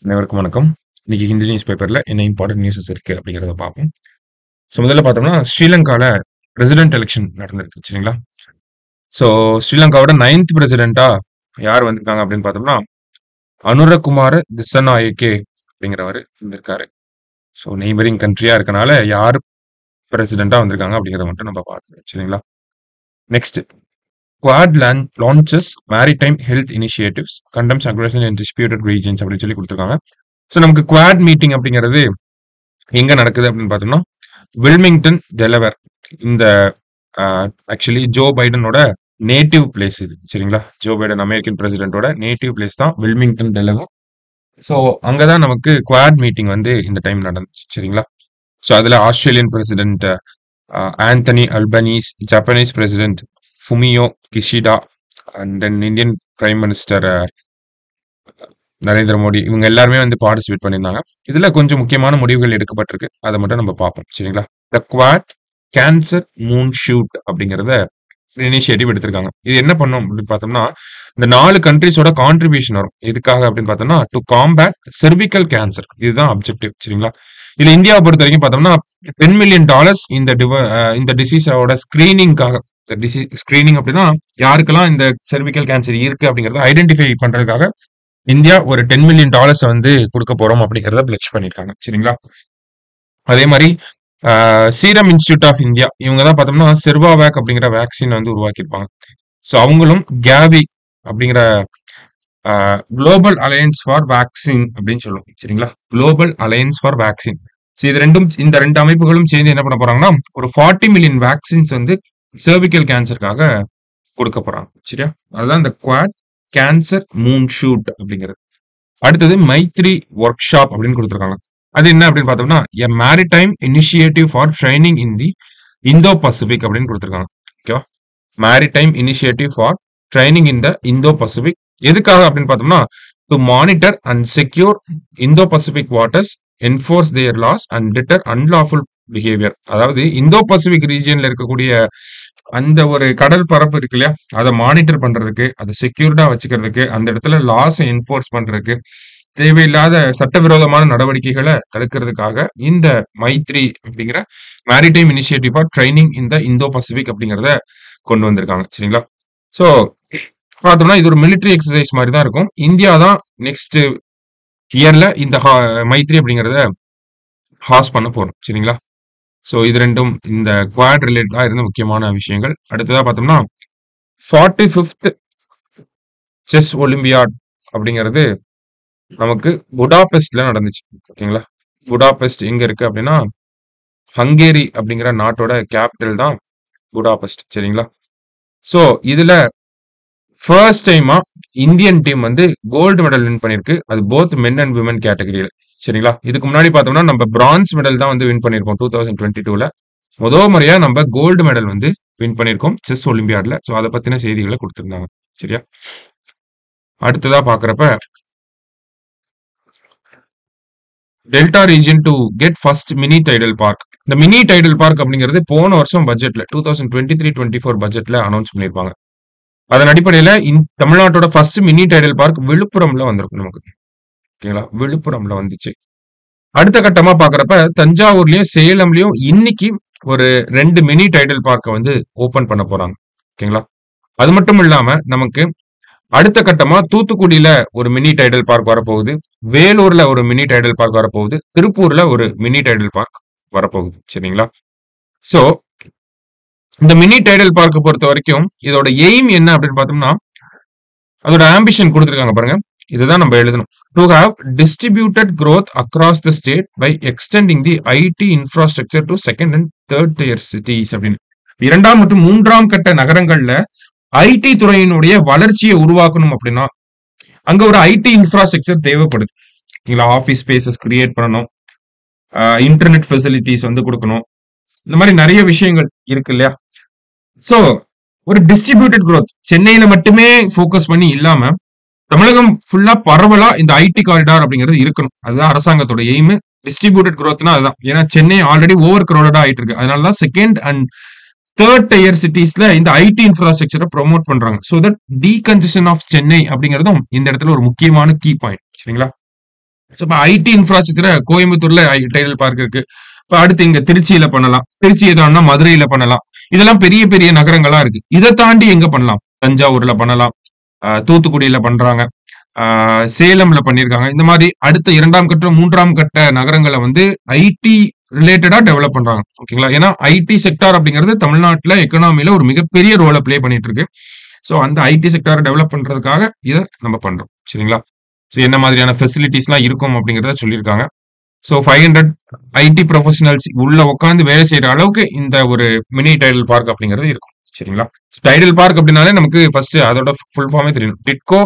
அனைவருக்கும் வணக்கம். இன்னைக்கு ஹிந்தி நியூஸ் பேப்பர்ல என்ன இம்பார்ட்டன்ட் நியூஸஸ் இருக்கு அப்படிங்கிறத பார்ப்போம். ஸோ முதல்ல பார்த்தோம்னா ஸ்ரீலங்கால பிரசிடென்ட் எலெக்ஷன் நடந்திருக்கு சரிங்களா. ஸோ ஸ்ரீலங்காவோட 9th பிரசிடென்ட்டா யார் வந்திருக்காங்க அப்படின்னு பார்த்தோம்னா அனுரகுமார திசநாயக்கே அப்படிங்கிறவர் இருந்திருக்காரு. ஸோ நெய்பரிங் கண்ட்ரியா இருக்கனால யார் பிரசிடென்ட்டா வந்திருக்காங்க அப்படிங்கிறத மட்டும் நம்ம பார்க்கணும் சரிங்களா. Next quad launches maritime health initiatives condemns aggression in disputed regions அப்படின்னு சொல்லி கொடுத்துருக்காங்க. ஸோ நமக்கு குவாட் மீட்டிங் அப்படிங்கிறது எங்க நடக்குது அப்படின்னு பார்த்தோம்னா வில்மிங்டன் டெலவர். இந்த ஆக்சுவலி ஜோ பைடனோட நேட்டிவ் பிளேஸ் இது சரிங்களா. ஜோ பைடன் அமெரிக்கன் பிரசிடென்ட்டோட நேட்டிவ் பிளேஸ் தான் வில்மிங்டன் டெலவர். ஸோ அங்கதான் நமக்கு குவாட் மீட்டிங் வந்து இந்த டைம் நடந்துச்சு சரிங்களா. ஸோ அதுல Australian president Anthony Albanese, Japanese president Fumio Kishida and then Indian prime minister Narendra Modi இவங்க எல்லாருமே வந்து பார்ட்டிசிபேட் பண்ணியிருந்தாங்க. இதுல கொஞ்சம் முக்கியமான முடிவுகள் எடுக்கப்பட்டிருக்கு. அதை மட்டும் நம்ம பார்ப்போம் சரிங்களா. த குவாட் கேன்சர் மூன் ஷூட் அப்படிங்கிறத இனிஷியேட்டிவ் எடுத்திருக்காங்க. இது என்ன பண்ணும் அப்படின்னு பார்த்தோம்னா இந்த 4 கண்ட்ரிஸோட கான்ட்ரிபியூஷன் வரும். எதுக்காக அப்படின்னு பார்த்தோம்னா டு காம்பேட் செர்விக்கல் கேன்சர். இதுதான் அப்ஜெக்டிவ் சரிங்களா. இதுல இந்தியாவை பொறுத்த வரைக்கும் பார்த்தோம்னா $10 million இந்த டிசீஸோட ஸ்கிரீனிங்காக. ஸ்கிரீனிங் அப்படின்னா யாருக்கெல்லாம் இந்த செர்விக்கல் கேன்சர் இருக்கு அப்படிங்கறத ஐடென்டிஃபை பண்றதுக்காக இந்தியா ஒரு $10 million வந்து கொடுக்க போறோம் அப்படிங்கறத பிளெட்ஜ் பண்ணிருக்காங்க சரிங்களா. அதே மாதிரி சீரம் இன்ஸ்டிடியூட் ஆஃப் இந்தியா இவங்க தான் பார்த்தோம்னா செர்வாவேக் அப்படிங்கிற வேக்சின் வந்து உருவாக்கியிருப்பாங்க. ஸோ அவங்களும் கேவி அப்படிங்கிற குளோபல் அலையன்ஸ் ஃபார் வேக்சின் அப்படின்னு சொல்லுவோம் சரிங்களா. Global alliance for vaccine. So இந்த ரெண்டு அமைப்புகளும் சேர்ந்து என்ன பண்ண போறாங்கன்னா ஒரு 40 million வேக்சின்ஸ் வந்து சர்விக்கல் கேன்சருக்காக கொடுக்க போறாங்க சரியா. அதுதான் இந்த குவாட் கேன்சர் மூன் ஷூட் அப்படிங்கிறது. அடுத்தது மைத்ரி ஒர்க் ஷாப் அப்படின்னு கொடுத்துருக்காங்க. அது என்ன அப்படின்னு பார்த்தோம்னா a maritime initiative for training in the Indo Pacific அப்படின்னு கொடுத்துருக்காங்க. ஓகேவா. Maritime initiative for training in the Indo Pacific. எதுக்காக அப்படின்னு பார்த்தோம்னா to monitor and secure Indo Pacific waters, enforce their laws and deter unlawful behaviour. அதாவது Indo Pacific ரீஜியன்ல இருக்கக்கூடிய அந்த ஒரு கடல் பரப்பு இருக்கு இல்லையா, அதை மானிட்டர் பண்றதுக்கு, அதை செக்யூர்டா வச்சுக்கிறதுக்கு, அந்த இடத்துல லாஸ் என்ஃபோர்ஸ் பண்றதுக்கு, தேவையில்லாத சட்டவிரோதமான நடவடிக்கைகளை தடுக்கிறதுக்காக இந்த மைத்ரி அப்படிங்கிற மேரிடைம் இனிஷியேட்டிவ் ஃபார் ட்ரைனிங் இந்த இந்தோ பசிபிக் அப்படிங்கிறத கொண்டு வந்திருக்காங்க சரிங்களா. ஸோ பார்த்தோம்னா இது ஒரு மிலிட்டரி எக்ஸசைஸ் மாதிரி தான் இருக்கும். இந்தியா தான் நெக்ஸ்ட் இயர்ல இந்த மைத்ரி அப்படிங்கிறத ஹாஸ் பண்ண போறோம் சரிங்களா. ஸோ இது ரெண்டும் இந்த குவாட் ரிலேட்டடா இருந்த முக்கியமான விஷயங்கள். அடுத்ததா பார்த்தோம்னா 45th செஸ் ஒலிம்பியாட் அப்படிங்கிறது நமக்கு புடாபெஸ்ட்ல நடந்துச்சு ஓகேங்களா. புடாபெஸ்ட் எங்க இருக்கு அப்படின்னா ஹங்கேரி அப்படிங்கிற நாட்டோட கேபிட்டல் தான் புடாபெஸ்ட் சரிங்களா. ஸோ இதுல ஃபர்ஸ்ட் டைமா இந்தியன் டீம் வந்து கோல்டு மெடல் வின் பண்ணிருக்கு. அது போத் மென் அண்ட் விமன் கேட்டகரியில சரிங்களா. இதுக்கு முன்னாடி பார்த்தோம்னா நம்ம பிரான்ஸ் மெடல் தான் வந்து வின் பண்ணிருக்கோம் 2022ல. முதல் முறையா நம்ம கோல்டு மெடல் வந்து வின் பண்ணிருக்கோம் செஸ் ஒலிம்பியாட்ல. ஸோ அதை பத்தின செய்திகளை கொடுத்திருந்தாங்க சரியா. அடுத்ததா பாக்குறப்ப delta region to get first mini Tidel park. இந்த மினி டைடல் பார்க் அப்படிங்கிறது போன வருஷம் பட்ஜெட்ல 2023-24 பட்ஜெட்ல அனௌன்ஸ் பண்ணிருப்பாங்க. அதன் அடிப்படையில தமிழ்நாட்டோட ஃபர்ஸ்ட் மினி டைடல் பார்க் விழுப்புரம்ல வந்திருக்கும் நமக்கு ஓகேங்களா. விழுப்புரம்ல வந்துச்சு. அடுத்த கட்டமா பாக்குறப்ப தஞ்சாவூர்லயும் சேலம்லயும் இன்னைக்கு ஒரு 2 மினி டைடல் பார்க்க வந்து ஓபன் பண்ண போறாங்க ஓகேங்களா. அது மட்டும் இல்லாம நமக்கு அடுத்த கட்டமா தூத்துக்குடியில ஒரு மினி டைடல் பார்க் வரப்போகுது, வேலூர்ல ஒரு மினி டைடல் பார்க் வரப்போகுது, திருப்பூர்ல ஒரு மினி டைடல் பார்க் வரப்போகுது சரிங்களா. சோ இந்த மினி டைடல் பார்க்க பொறுத்த வரைக்கும் இதோட எய்ம் என்ன அப்படின்னு பார்த்தோம்னா அதோட ஆம்பிஷன் கொடுத்துருக்காங்க பாருங்க. இதுதான் நம்ம எழுதணும். To have distributed growth across the state by extending the IT infrastructure to second and third tier cities அப்படின்னு. 2ஆம் மற்றும் 3ஆம் கட்ட நகரங்கள்ல ஐடி துறையினுடைய வளர்ச்சியை உருவாக்கணும் அப்படின்னா அங்க ஒரு ஐடி இன்ஃப்ராஸ்ட்ரக்சர் தேவைப்படுது ஓகேங்களா. ஆஃபீஸ் ஸ்பேசஸ் கிரியேட் பண்ணணும், இன்டர்நெட் ஃபெசிலிட்டிஸ் வந்து கொடுக்கணும், இந்த மாதிரி நிறைய விஷயங்கள் இருக்கு இல்லையா. சோ ஒரு டிஸ்ட்ரிபியூட்டட் growth சென்னையில மட்டுமே ஃபோக்கஸ் பண்ணி இல்லாம தமிழகம் ஃபுல்லா பரவலா இந்த ஐடி காரிடார் அப்படிங்கிறது இருக்கணும். அதுதான் அரசாங்கத்தோட எய்ம். டிஸ்ட்ரிபியூட்டட் growthனா அதுதான். ஏன்னா சென்னை ஆல்ரெடி ஓவர் கிரௌடடா ஆயிட்டு இருக்கு. அதனாலதான் செகண்ட் அண்ட் தேர்ட் டயர் சிட்டிஸ்ல இந்த ஐடி இன்ஃப்ராஸ்ட்ரக்சரை ப்ரொமோட் பண்றாங்க. ஸோ தட் டீகன்ஜெஷன் ஆஃப் சென்னை அப்படிங்கிறதும் இந்த இடத்துல ஒரு முக்கியமான கீ பாயிண்ட் சரிங்களா. ஸோ இப்போ ஐடி இன்ஃப்ராஸ்ட்ரக்சரை கோயம்புத்தூர்ல டைடல் பார்க் இருக்கு. இப்போ அடுத்து இங்க திருச்சியில பண்ணலாம், திருச்சியை தாண்டினா மதுரையில பண்ணலாம். இதெல்லாம் பெரிய பெரிய நகரங்களா இருக்கு. இதை தாண்டி எங்க பண்ணலாம்? தஞ்சாவூர்ல பண்ணலாம், தூத்துக்குடியில பண்றாங்க, சேலம்ல பண்ணியிருக்காங்க. இந்த மாதிரி அடுத்த 2ஆம் கட்ட 3ஆம் கட்ட நகரங்களை வந்து ஐடி ரிலேட்டடா டெவலப் பண்றாங்க. ஓகேங்களா? ஏன்னா ஐடி செக்டார் அப்படிங்கிறது தமிழ்நாட்டுல எக்கனாமில ஒரு மிகப்பெரிய ரோலை பிளே பண்ணிட்டு இருக்கு. ஸோ அந்த ஐடி செக்டாரை டெவலப் பண்றதுக்காக இதை நம்ம பண்றோம். சரிங்களா? ஸோ என்ன மாதிரியான ஃபெசிலிட்டிஸ்லாம் இருக்கும் அப்படிங்கிறத சொல்லியிருக்காங்க. ஸோ 500 ஐடி ப்ரொஃபஷனல்ஸ் உள்ள உட்காந்து வேலை செய்யற அளவுக்கு இந்த ஒரு மினி டைடல் பார்க் அப்படிங்கிறது இருக்கும். சரிங்களா? டைடல் பார்க் அப்படின்னாலே நமக்கு ஃபர்ஸ்ட் அதோட ஃபுல் ஃபார்மே தெரியணும். டிட்கோ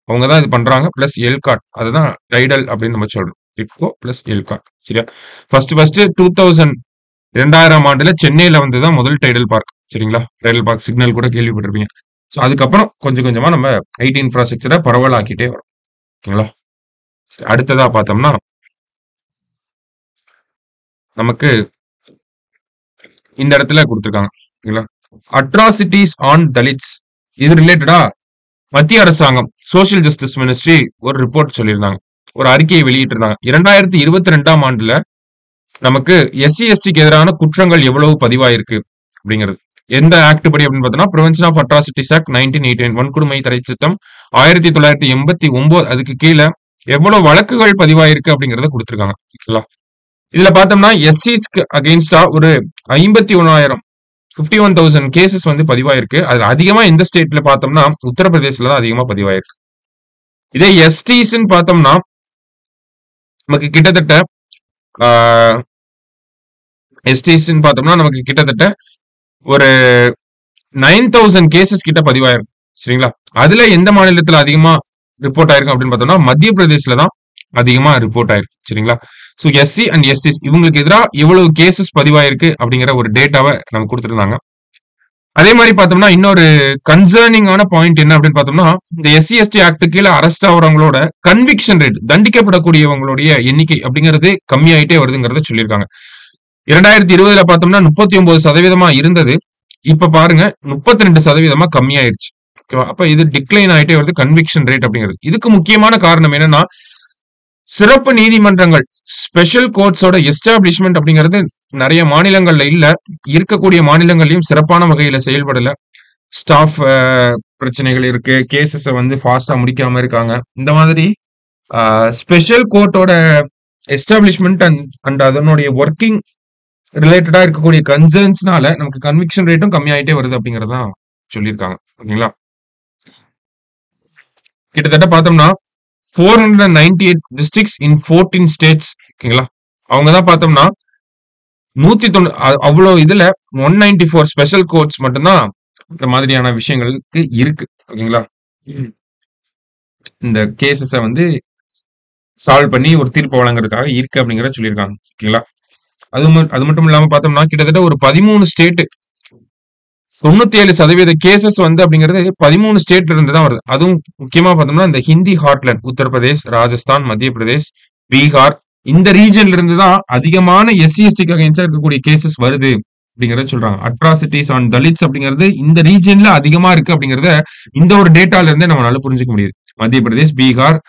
அவங்க தான் இது பண்றாங்க, பிளஸ் எல்காட், அதுதான் டைடல் அப்படின்னு நம்ம சொல்றோம். டிட்கோ பிளஸ் எல்காட். சரியா? ஃபர்ஸ்ட் 2000 ஆண்டுல சென்னையில வந்துதான் முதல் டைடல் பார்க். சரிங்களா? டைடல் பார்க் சிக்னல் கூட கேள்விப்பட்டிருப்பீங்க. ஸோ அதுக்கப்புறம் கொஞ்சம் கொஞ்சமா நம்ம ஐடி இன்ஃப்ராஸ்ட்ரக்சரை பரவலாக்கிட்டே வரோம். ஓகேங்களா? அடுத்ததா பார்த்தோம்னா நமக்கு இந்த இடத்துல கொடுத்துருக்காங்க. ஓகேங்களா? அட்ராசிட்டிஸ் ஆன் தலித்ஸ், இது ரிலேட்டடா மத்திய அரசாங்கம் சோசியல் ஜஸ்டிஸ் மினிஸ்ட்ரி ஒரு ரிப்போர்ட் சொல்லியிருந்தாங்க, ஒரு அறிக்கையை வெளியிட்டிருந்தாங்க. 2022ஆம் ஆண்டுல நமக்கு எஸ்சி எஸ்டிக்கு எதிரான குற்றங்கள் எவ்வளவு பதிவாயிருக்கு அப்படிங்கிறது. எந்த ஆக்ட் படி அப்படின்னு பார்த்தோம்னா பிரிவென்ஷன் ஆஃப் அட்ராசிட்டிஸ் ஆக்ட் 1989, வன்கொடுமை தடை சட்டம் 1989, அதுக்கு கீழே எவ்வளவு வழக்குகள் பதிவாயிருக்கு அப்படிங்கறத கொடுத்திருக்காங்க. ஓகேங்களா? இதுல பார்த்தோம்னா எஸ்சிஸ்க்கு அகெயின்ஸ்டா ஒரு 51,000 கேசஸ் வந்து பதிவாயிருக்கு. அதுல அதிகமா எந்த ஸ்டேட்ல பார்த்தோம்னா உத்தரப்பிரதேசல தான் அதிகமா பதிவாயிருக்கு. இதே எஸ்டிஸ்ன்னு பார்த்தோம்னா நமக்கு கிட்டத்தட்ட எஸ்டிஸ்ன்னு பார்த்தோம்னா நமக்கு கிட்டத்தட்ட ஒரு 9,000 கேசஸ் கிட்ட பதிவாயிருக்கு. சரிங்களா? அதுல எந்த மாநிலத்துல அதிகமா ரிப்போர்ட் ஆயிருக்கு அப்படின்னு பார்த்தோம்னா மத்திய பிரதேசல தான் அதிகமா ரிப்போர்ட் ஆயிருக்கு. சரிங்களா? ஸோ எஸ்சி அண்ட் எஸ்டிஸ் இவங்களுக்கு எதிராக எவ்வளவு கேசஸ் பதிவாயிருக்கு அப்படிங்கிற ஒரு டேட்டாவை நம்ம கொடுத்துருந்தாங்க. அதே மாதிரி பார்த்தோம்னா இன்னொரு கன்சர்னிங்கான பாயிண்ட் என்ன அப்படின்னு பார்த்தோம்னா இந்த எஸ்சி எஸ்டி ஆக்ட் கீழே அரெஸ்ட் ஆகிறவங்களோட கன்விக்ஷன் ரேட், தண்டிக்கப்படக்கூடியவங்களுடைய எண்ணிக்கை அப்படிங்கிறது கம்மியாயிட்டே வருதுங்கிறத சொல்லியிருக்காங்க. 2020 பார்த்தோம்னா 39% இருந்தது, இப்ப பாருங்க 32% கம்மியாயிருச்சு. அப்ப இது டிக்ளைன் ஆயிட்டே வருது கன்விக்ஷன் ரேட் அப்படிங்கிறது. இதுக்கு முக்கியமான காரணம் என்னன்னா சிறப்பு நீதிமன்றங்கள், ஸ்பெஷல் கோர்ட்ஸோட எஸ்டாப்ளிஷ்மெண்ட் அப்படிங்கிறது நிறைய மாநிலங்கள்ல இல்ல, இருக்கக்கூடிய மாநிலங்களையும் சிறப்பான வகையில செயல்படல. ஸ்டாஃப் பிரச்சனைகள் இருக்கு, கேசஸை வந்து ஃபாஸ்டா முடிக்காம இருக்காங்க. இந்த மாதிரி ஸ்பெஷல் கோர்ட்டோட எஸ்டாப்ளிஷ்மெண்ட் அண்ட் அதனுடைய ஒர்க்கிங் ரிலேட்டடா இருக்கக்கூடிய கன்சர்ன்ஸ்னால நமக்கு கன்விக்ஷன் ரேட்டும் கம்மியாயிட்டே வருது அப்படிங்கறதான் சொல்லியிருக்காங்க. ஓகேங்களா? கிட்டத்தட்ட பார்த்தோம்னா 498 டிஸ்ட்ரிக்ட்ஸ் இன் 14 ஸ்டேட்ஸ். ஓகேங்களா? அவங்க தான் பார்த்தோம்னா 190 அவ்வளவு இதுல 194 ஸ்பெஷல் கோர்ட்ஸ் மட்டும்தான் இந்த மாதிரியான விஷயங்களுக்கு இருக்கு. ஓகேங்களா? இந்த கேசஸை வந்து சால்வ் பண்ணி ஒரு தீர்ப்பு வழங்குறதுக்காக இருக்கு அப்படிங்கறத சொல்லியிருக்காங்க. ஓகேங்களா? அது மட்டும் இல்லாம பார்த்தோம்னா கிட்டத்தட்ட ஒரு 13 ஸ்டேட் 97% கேசஸ் வந்து அப்படிங்கிறது 13 ஸ்டேட்ல இருந்து தான் வருது. அதுவும் முக்கியமா பார்த்தோம்னா இந்த ஹிந்தி ஹார்ட்லேண்ட் உத்தரப்பிரதேஷ், ராஜஸ்தான், மத்திய பிரதேஷ், பீகார் இந்த ரீஜன்ல இருந்து தான் அதிகமான எஸ்சி எஸ்டிக்கு அகைன்ஸ்டா இருக்கக்கூடிய கேசஸ் வருது அப்படிங்கறத சொல்றாங்க. அட்ராசிட்டிஸ் ஆன் தலித்ஸ் அப்படிங்கிறது இந்த ரீஜன்ல அதிகமா இருக்கு அப்படிங்கறத இந்த ஒரு டேட்டால இருந்தே நம்மளால புரிஞ்சுக்க முடியுது. மத்திய பிரதேஷ், பீகார்,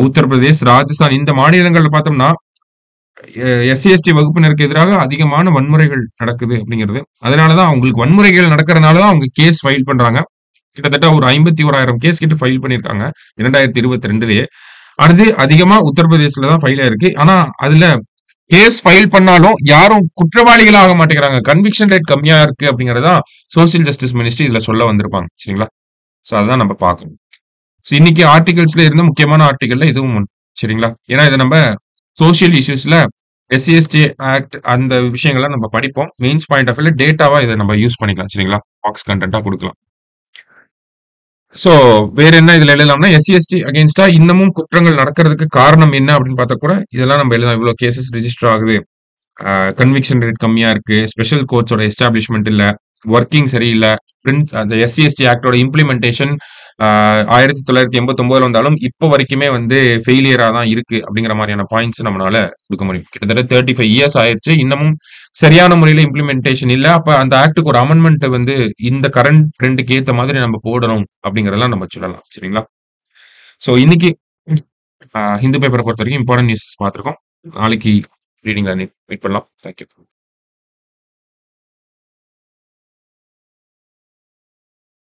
உத்தரப்பிரதேஷ், ராஜஸ்தான் இந்த மாநிலங்கள்ல பார்த்தோம்னா எஸ்சி எஸ்டி வகுப்பினருக்கு எதிராக அதிகமான வன்முறைகள் நடக்குது அப்படிங்கிறது. அதனாலதான் அவங்களுக்கு வன்முறைகள் நடக்கிறதுனாலதான் அவங்க கேஸ் ஃபைல் பண்றாங்க. கிட்டத்தட்ட ஒரு 51,000 கேஸ் கிட்ட ஃபைல் பண்ணிருக்காங்க 2022லயே. அது அதிகமா உத்தரப்பிரதேசல தான் ஃபைல் ஆயிருக்கு. ஆனா அதுல கேஸ் ஃபைல் பண்ணாலும் யாரும் குற்றவாளிகள் ஆக மாட்டேங்கிறாங்க, கன்விக்ஷன் ரேட் கம்மியா இருக்கு அப்படிங்கறதா சோசியல் ஜஸ்டிஸ் மினிஸ்ட்ரி இதுல சொல்ல வந்திருப்பாங்க. சரிங்களா? சோ அதான் நம்ம பார்க்கணும். ஸோ இன்னைக்கு ஆர்டிகல்ஸ்ல இருந்த முக்கியமான ஆர்டிகல்ல இதுவும் ஒன்று. சரிங்களா? ஏன்னா இதை நம்ம சோசியல் இஷ்யூஸ்ல எஸ்சி எஸ்டி ஆக்ட் அந்த விஷயங்கள்லாம் நம்ம படிப்போம். மெயின்ஸ் பாயிண்ட் ஆஃப் வியூல டேட்டாவா இதை நம்ம யூஸ் பண்ணிக்கலாம். சரிங்களா? பாக்ஸ் கண்டென்ட்டா கொடுக்கலாம். சோ வேற என்ன இதுல எழுதலாம்னா எஸ்சி எஸ்டி அகேன்ஸ்டா இன்னமும் குற்றங்கள் நடக்கிறதுக்கு காரணம் என்ன அப்படின்னு பார்த்தா கூட இதெல்லாம் நம்ம எழுதலாம். இவ்வளவு கேசஸ் ரெஜிஸ்டர் ஆகுது, கன்விக்ஷன் ரேட் கம்மியா இருக்கு, ஸ்பெஷல் கோர்ட்ஸோட எஸ்டாப்ளிஷ்மெண்ட் இல்ல, ஒர்க்கிங் சரியில்லை, அந்த எஸ்சி எஸ்டி ஆக்டோட இம்ப்ளிமெண்டேஷன் 1989 வந்தாலும் இப்போ வரைக்குமே வந்து ஃபெயிலியரா தான் இருக்கு அப்படிங்கிற மாதிரியான பாயிண்ட்ஸ் நம்மளால கொடுக்க முடியும். கிட்டத்தட்ட 35 இயர்ஸ் ஆயிடுச்சு, இன்னமும் சரியான முறையில இம்ப்ளிமெண்டேஷன் இல்ல. அப்ப அந்த ஆக்டுக்கு ஒரு அமெண்ட்மெண்ட் வந்து இந்த கரண்ட் ட்ரெண்டுக்கு ஏத்த மாதிரி நம்ம போடணும் அப்படிங்கறதெல்லாம் நம்ம சொல்லலாம். சரிங்களா? சோ இன்னைக்கு ஹிந்து பேப்பர பொறுத்தவரைக்கும் இம்பார்ட்டன்ட் நியூஸஸ் பார்த்துருக்கோம். நாளைக்கு ரீடிங்ல மீட் பண்ணலாம். Thank you.